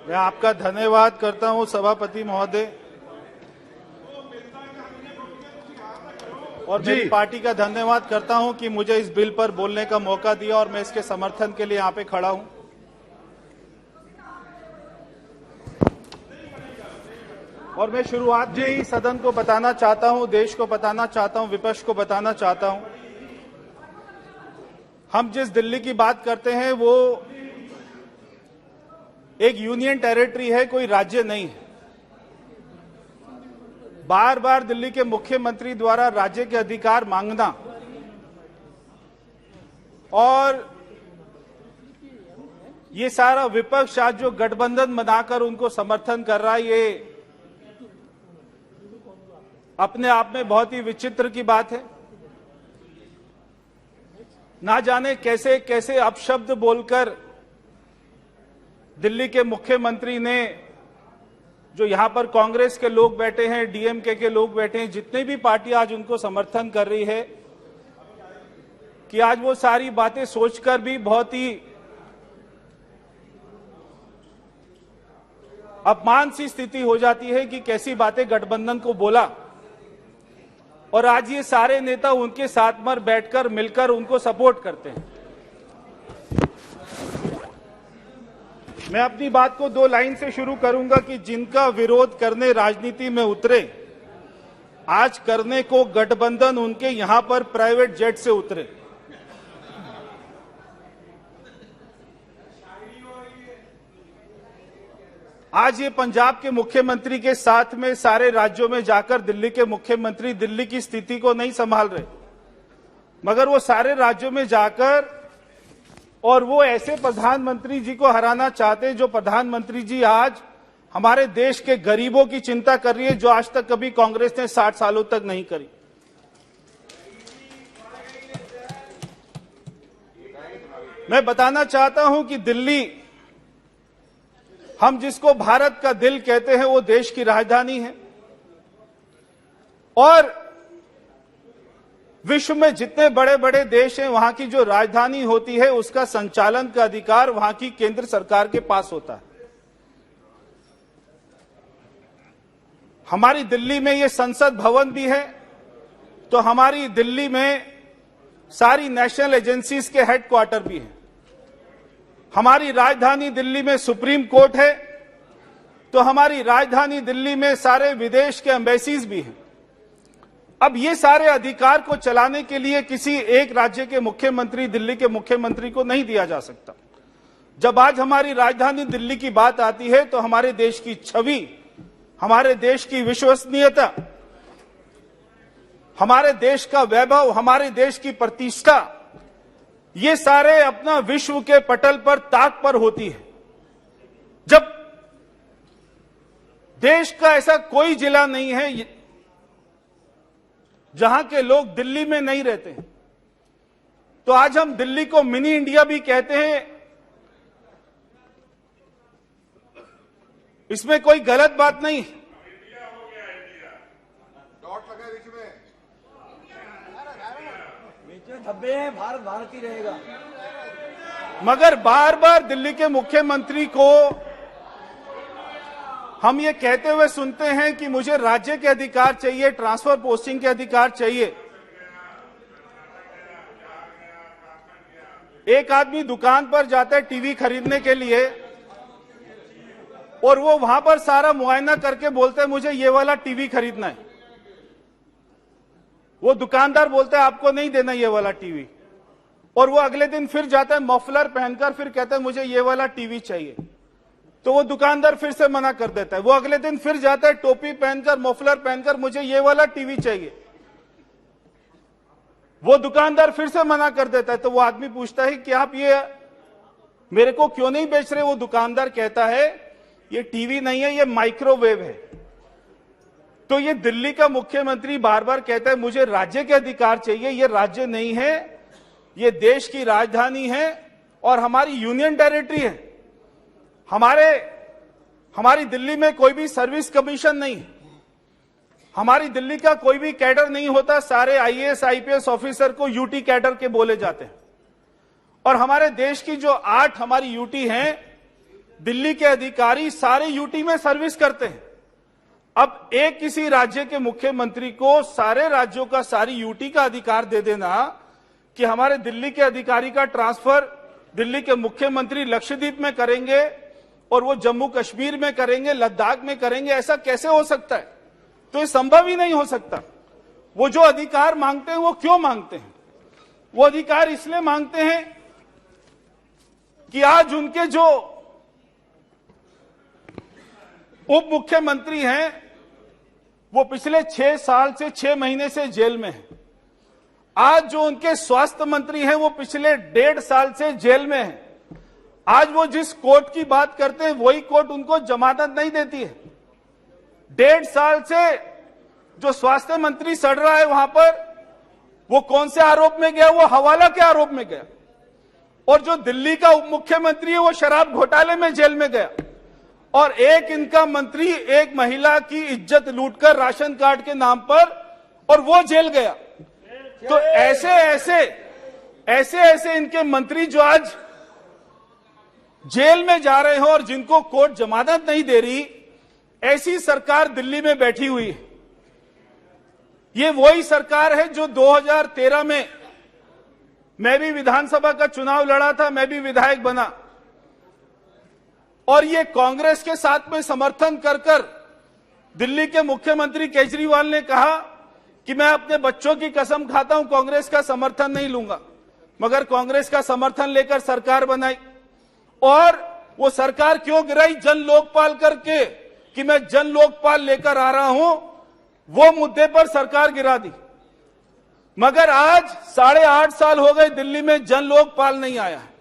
मैं आपका धन्यवाद करता हूं सभापति महोदय, और मेरी पार्टी का धन्यवाद करता हूं कि मुझे इस बिल पर बोलने का मौका दिया और मैं इसके समर्थन के लिए यहां पे खड़ा हूं। और मैं शुरुआत में ही सदन को बताना चाहता हूं, देश को बताना चाहता हूं, विपक्ष को बताना चाहता हूं, हम जिस दिल्ली की बात करते हैं वो एक यूनियन टेरिटरी है, कोई राज्य नहीं है। बार बार दिल्ली के मुख्यमंत्री द्वारा राज्य के अधिकार मांगना और ये सारा विपक्ष आज जो गठबंधन बनाकर उनको समर्थन कर रहा है, ये अपने आप में बहुत ही विचित्र की बात है। ना जाने कैसे कैसे अपशब्द बोलकर दिल्ली के मुख्यमंत्री ने, जो यहां पर कांग्रेस के लोग बैठे हैं, डीएमके के लोग बैठे हैं, जितने भी पार्टी आज उनको समर्थन कर रही है, कि आज वो सारी बातें सोचकर भी बहुत ही अपमान सी स्थिति हो जाती है कि कैसी बातें गठबंधन को बोला। और आज ये सारे नेता उनके साथ में बैठकर मिलकर उनको सपोर्ट करते हैं। मैं अपनी बात को 2 लाइन से शुरू करूंगा कि जिनका विरोध करने राजनीति में उतरे, आज करने को गठबंधन उनके यहां पर प्राइवेट जेट से उतरे। आज ये पंजाब के मुख्यमंत्री के साथ में सारे राज्यों में जाकर दिल्ली के मुख्यमंत्री दिल्ली की स्थिति को नहीं संभाल रहे, मगर वो सारे राज्यों में जाकर और वो ऐसे प्रधानमंत्री जी को हराना चाहते हैं जो प्रधानमंत्री जी आज हमारे देश के गरीबों की चिंता कर रही है, जो आज तक कभी कांग्रेस ने 60 सालों तक नहीं करी। मैं बताना चाहता हूं कि दिल्ली, हम जिसको भारत का दिल कहते हैं, वो देश की राजधानी है और विश्व में जितने बड़े बड़े देश हैं, वहां की जो राजधानी होती है उसका संचालन का अधिकार वहां की केंद्र सरकार के पास होता है। हमारी दिल्ली में ये संसद भवन भी है, तो हमारी दिल्ली में सारी नेशनल एजेंसीज के हेडक्वार्टर भी हैं। हमारी राजधानी दिल्ली में सुप्रीम कोर्ट है, तो हमारी राजधानी दिल्ली में सारे विदेश के एम्बेसीज भी हैं। अब ये सारे अधिकार को चलाने के लिए किसी एक राज्य के मुख्यमंत्री, दिल्ली के मुख्यमंत्री को नहीं दिया जा सकता। जब आज हमारी राजधानी दिल्ली की बात आती है तो हमारे देश की छवि, हमारे देश की विश्वसनीयता, हमारे देश का वैभव, हमारे देश की प्रतिष्ठा, ये सारे अपना विश्व के पटल पर ताक पर होती है। जब देश का ऐसा कोई जिला नहीं है जहां के लोग दिल्ली में नहीं रहते हैं, तो आज हम दिल्ली को मिनी इंडिया भी कहते हैं। इसमें कोई गलत बात नहीं। धब्बे हैं, भारत भारत ही रहेगा। मगर बार बार दिल्ली के मुख्यमंत्री को हम ये कहते हुए सुनते हैं कि मुझे राज्य के अधिकार चाहिए, ट्रांसफर पोस्टिंग के अधिकार चाहिए। एक आदमी दुकान पर जाता है टीवी खरीदने के लिए और वो वहां पर सारा मुआयना करके बोलते हैं मुझे ये वाला टीवी खरीदना है। वो दुकानदार बोलता है आपको नहीं देना ये वाला टीवी, और वो अगले दिन फिर जाता है मफलर पहनकर, फिर कहता है मुझे ये वाला टीवी चाहिए, तो वो दुकानदार फिर से मना कर देता है। वो अगले दिन फिर जाता है टोपी पहनकर, मफलर पहनकर, मुझे ये वाला टीवी चाहिए, वो दुकानदार फिर से मना कर देता है। तो वो आदमी पूछता है कि आप ये मेरे को क्यों नहीं बेच रहे? वो दुकानदार कहता है ये टीवी नहीं है, ये माइक्रोवेव है। तो ये दिल्ली का मुख्यमंत्री बार बार कहता है मुझे राज्य के अधिकार चाहिए। ये राज्य नहीं है, ये देश की राजधानी है और हमारी यूनियन टेरिटरी है। हमारी दिल्ली में कोई भी सर्विस कमीशन नहीं है, हमारी दिल्ली का कोई भी कैडर नहीं होता। सारे आईएएस आईपीएस ऑफिसर को यूटी कैडर के बोले जाते हैं। और हमारे देश की जो 8 हमारी यूटी हैं, दिल्ली के अधिकारी सारे यूटी में सर्विस करते हैं। अब एक किसी राज्य के मुख्यमंत्री को सारे राज्यों का सारी यूटी का अधिकार दे देना कि हमारे दिल्ली के अधिकारी का ट्रांसफर दिल्ली के मुख्यमंत्री लक्षद्वीप में करेंगे और वो जम्मू कश्मीर में करेंगे, लद्दाख में करेंगे, ऐसा कैसे हो सकता है? तो ये संभव ही नहीं हो सकता। वो जो अधिकार मांगते हैं वो क्यों मांगते हैं? वो अधिकार इसलिए मांगते हैं कि आज उनके जो उप मुख्यमंत्री हैं वो पिछले 6 साल से 6 महीने से जेल में हैं। आज जो उनके स्वास्थ्य मंत्री हैं वो पिछले 1.5 साल से जेल में हैं। आज वो जिस कोर्ट की बात करते हैं वही कोर्ट उनको जमानत नहीं देती है। 1.5 साल से जो स्वास्थ्य मंत्री सड़ रहा है वहां पर, वो कौन से आरोप में गया? वो हवाला के आरोप में गया। और जो दिल्ली का उप मुख्यमंत्री है वो शराब घोटाले में जेल में गया। और एक इनका मंत्री एक महिला की इज्जत लूटकर राशन कार्ड के नाम पर, और वो जेल गया। तो ऐसे इनके मंत्री जो आज जेल में जा रहे हो और जिनको कोर्ट जमानत नहीं दे रही, ऐसी सरकार दिल्ली में बैठी हुई है। ये वही सरकार है जो 2013 में मैं भी विधानसभा का चुनाव लड़ा था, मैं भी विधायक बना, और ये कांग्रेस के साथ में समर्थन कर दिल्ली के मुख्यमंत्री केजरीवाल ने कहा कि मैं अपने बच्चों की कसम खाता हूं कांग्रेस का समर्थन नहीं लूंगा, मगर कांग्रेस का समर्थन लेकर सरकार बनाई। और वो सरकार क्यों गिराई? जन लोकपाल करके कि मैं जन लोकपाल लेकर आ रहा हूं, वो मुद्दे पर सरकार गिरा दी। मगर आज 8.5 साल हो गए दिल्ली में जन लोकपाल नहीं आया है।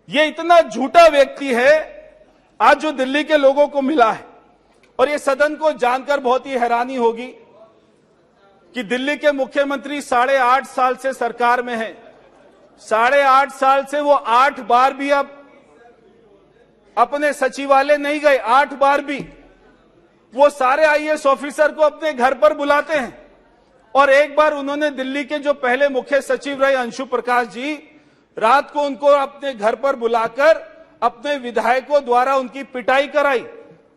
ये इतना झूठा व्यक्ति है आज जो दिल्ली के लोगों को मिला है। और ये सदन को जानकर बहुत ही हैरानी होगी कि दिल्ली के मुख्यमंत्री 8.5 साल से सरकार में हैं। 8.5 साल से वो 8 बार भी अब अपने सचिवालय नहीं गए। 8 बार भी वो सारे आईएएस ऑफिसर को अपने घर पर बुलाते हैं। और एक बार उन्होंने दिल्ली के जो पहले मुख्य सचिव रहे अंशु प्रकाश जी, रात को उनको अपने घर पर बुलाकर अपने विधायकों द्वारा उनकी पिटाई कराई।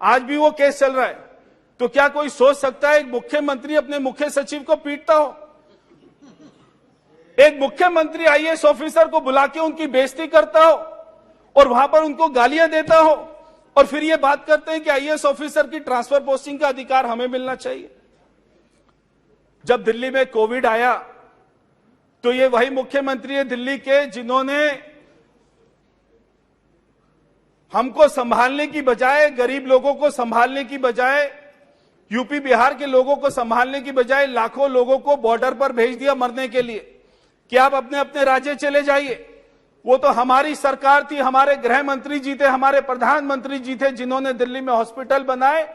आज भी वो केस चल रहा है। तो क्या कोई सोच सकता है एक मुख्यमंत्री अपने मुख्य सचिव को पीटता हो? एक मुख्यमंत्री आईएएस ऑफिसर को बुला के उनकी बेइज्जती करता हो और वहां पर उनको गालियां देता हो, और फिर ये बात करते हैं कि आईएएस ऑफिसर की ट्रांसफर पोस्टिंग का अधिकार हमें मिलना चाहिए। जब दिल्ली में कोविड आया तो ये वही मुख्यमंत्री है दिल्ली के जिन्होंने हमको संभालने की बजाय, गरीब लोगों को संभालने की बजाय, यूपी बिहार के लोगों को संभालने की बजाय लाखों लोगों को बॉर्डर पर भेज दिया मरने के लिए कि आप अपने अपने राज्य चले जाइए। वो तो हमारी सरकार थी, हमारे गृह मंत्री जी थे, हमारे प्रधानमंत्री जी थे जिन्होंने दिल्ली में हॉस्पिटल बनाए,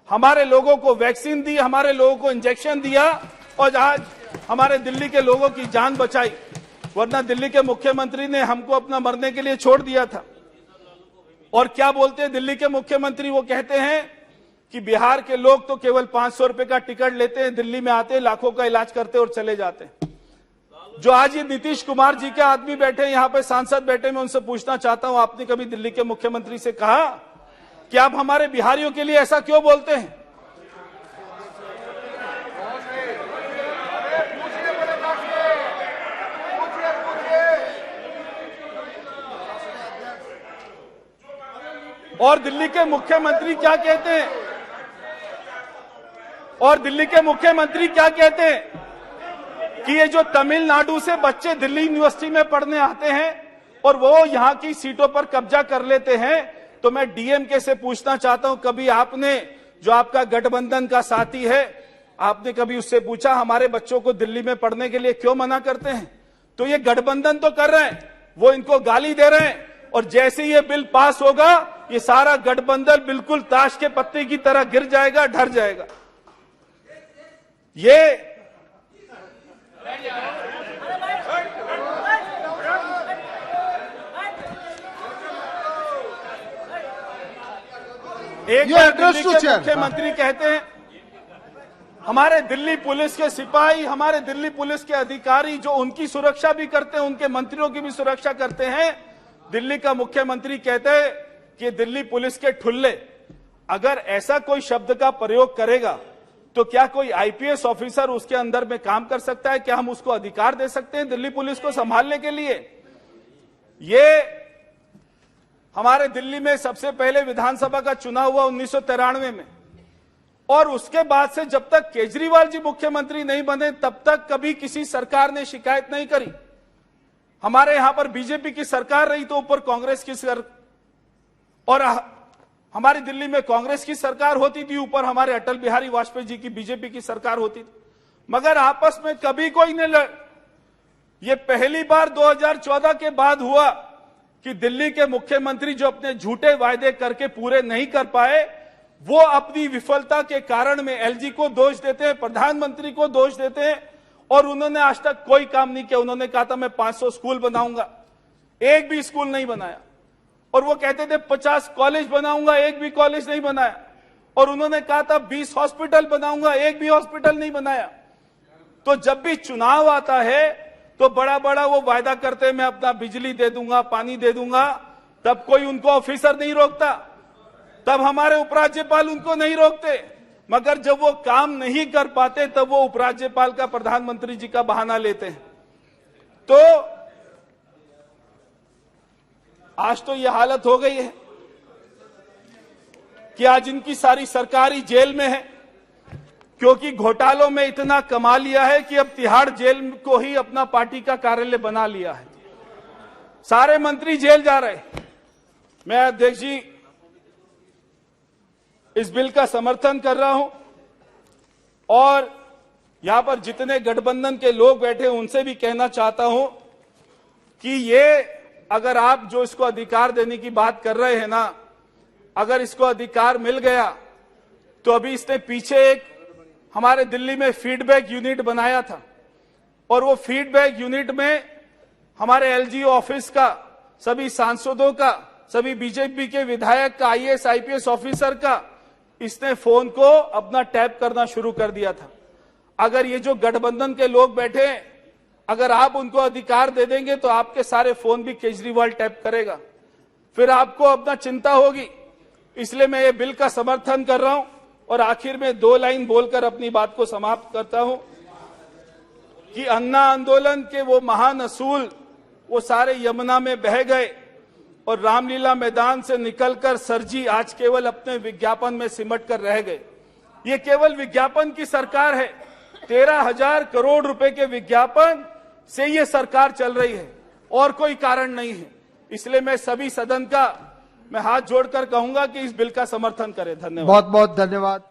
हमारे लोगों को वैक्सीन दी, हमारे लोगों को इंजेक्शन दिया और आज हमारे दिल्ली के लोगों की जान बचाई। वरना दिल्ली के मुख्यमंत्री ने हमको अपना मरने के लिए छोड़ दिया था। और क्या बोलते हैं दिल्ली के मुख्यमंत्री? वो कहते हैं कि बिहार के लोग तो केवल 500 रुपए का टिकट लेते हैं, दिल्ली में आते हैं, लाखों का इलाज करते और चले जाते हैं। जो आज ये नीतीश कुमार जी के आदमी बैठे, यहां पे सांसद बैठे, मैं उनसे पूछना चाहता हूं, आपने कभी दिल्ली के मुख्यमंत्री से कहा कि आप हमारे बिहारियों के लिए ऐसा क्यों बोलते हैं? और दिल्ली के मुख्यमंत्री क्या कहते हैं? और दिल्ली के मुख्यमंत्री क्या कहते हैं कि ये जो तमिलनाडु से बच्चे दिल्ली यूनिवर्सिटी में पढ़ने आते हैं और वो यहां की सीटों पर कब्जा कर लेते हैं। तो मैं डीएमके से पूछना चाहता हूं, कभी आपने, जो आपका गठबंधन का साथी है, आपने कभी उससे पूछा हमारे बच्चों को दिल्ली में पढ़ने के लिए क्यों मना करते हैं? तो ये गठबंधन तो कर रहे हैं, वो इनको गाली दे रहे हैं, और जैसे ये बिल पास होगा ये सारा गठबंधन बिल्कुल ताश के पत्ते की तरह गिर जाएगा, ढर जाएगा। ये एक दिल्ली के मुख्यमंत्री कहते हैं हमारे दिल्ली पुलिस के सिपाही, हमारे दिल्ली पुलिस के अधिकारी जो उनकी सुरक्षा भी करते हैं, उनके मंत्रियों की भी सुरक्षा करते हैं, दिल्ली का मुख्यमंत्री कहते हैं कि दिल्ली पुलिस के ठुल्ले, अगर ऐसा कोई शब्द का प्रयोग करेगा तो क्या कोई आईपीएस ऑफिसर उसके अंदर में काम कर सकता है? क्या हम उसको अधिकार दे सकते हैं दिल्ली पुलिस को संभालने के लिए? ये हमारे दिल्ली में सबसे पहले विधानसभा का चुनाव हुआ 1993 में, और उसके बाद से जब तक केजरीवाल जी मुख्यमंत्री नहीं बने तब तक कभी किसी सरकार ने शिकायत नहीं करी। हमारे यहां पर बीजेपी की सरकार रही तो ऊपर कांग्रेस की और हमारी दिल्ली में कांग्रेस की सरकार होती थी, ऊपर हमारे अटल बिहारी वाजपेयी जी की बीजेपी की सरकार होती थी, मगर आपस में कभी कोई नहीं लड़। ये पहली बार 2014 के बाद हुआ कि दिल्ली के मुख्यमंत्री जो अपने झूठे वायदे करके पूरे नहीं कर पाए, वो अपनी विफलता के कारण में एलजी को दोष देते हैं, प्रधानमंत्री को दोष देते हैं, और उन्होंने आज तक कोई काम नहीं किया। उन्होंने कहा था मैं 500 स्कूल बनाऊंगा, एक भी स्कूल नहीं बनाया, और वो कहते थे 50 कॉलेज बनाऊंगा, एक भी कॉलेज नहीं बनाया, और उन्होंने कहा था 20 हॉस्पिटल बनाऊंगा, एक भी हॉस्पिटल नहीं बनाया। तो जब भी चुनाव आता है तो बड़ा बड़ा वो वायदा करते हैं मैं अपना बिजली दे दूंगा, पानी दे दूंगा, तब कोई उनको ऑफिसर नहीं रोकता, तब हमारे उपराज्यपाल उनको नहीं रोकते, मगर जब वो काम नहीं कर पाते तब वो उपराज्यपाल का प्रधानमंत्री जी का बहाना लेते हैं। तो आज तो ये हालत हो गई है कि आज इनकी सारी सरकारी जेल में है, क्योंकि घोटालों में इतना कमा लिया है कि अब तिहाड़ जेल को ही अपना पार्टी का कार्यालय बना लिया है। सारे मंत्री जेल जा रहे। मैं अध्यक्ष जी इस बिल का समर्थन कर रहा हूं, और यहां पर जितने गठबंधन के लोग बैठे उनसे भी कहना चाहता हूं कि ये अगर आप जो इसको अधिकार देने की बात कर रहे हैं ना, अगर इसको अधिकार मिल गया तो अभी इसने पीछे एक हमारे दिल्ली में फीडबैक यूनिट बनाया था, और वो फीडबैक यूनिट में हमारे एलजी ऑफिस का, सभी सांसदों का, सभी बीजेपी के विधायक का, आईएएस आईपीएस ऑफिसर का इसने फोन को अपना टैप करना शुरू कर दिया था। अगर ये जो गठबंधन के लोग बैठे हैं, अगर आप उनको अधिकार दे देंगे तो आपके सारे फोन भी केजरीवाल टैप करेगा, फिर आपको अपना चिंता होगी। इसलिए मैं ये बिल का समर्थन कर रहा हूं, और आखिर में 2 लाइन बोलकर अपनी बात को समाप्त करता हूं कि अन्ना आंदोलन के वो महान असूल वो सारे यमुना में बह गए, और रामलीला मैदान से निकलकर सरजी आज केवल अपने विज्ञापन में सिमट कर रह गए। ये केवल विज्ञापन की सरकार है। 13,000 करोड़ रुपए के विज्ञापन से ये सरकार चल रही है, और कोई कारण नहीं है। इसलिए मैं सभी सदन का मैं हाथ जोड़कर कहूंगा कि इस बिल का समर्थन करें। धन्यवाद। बहुत बहुत धन्यवाद।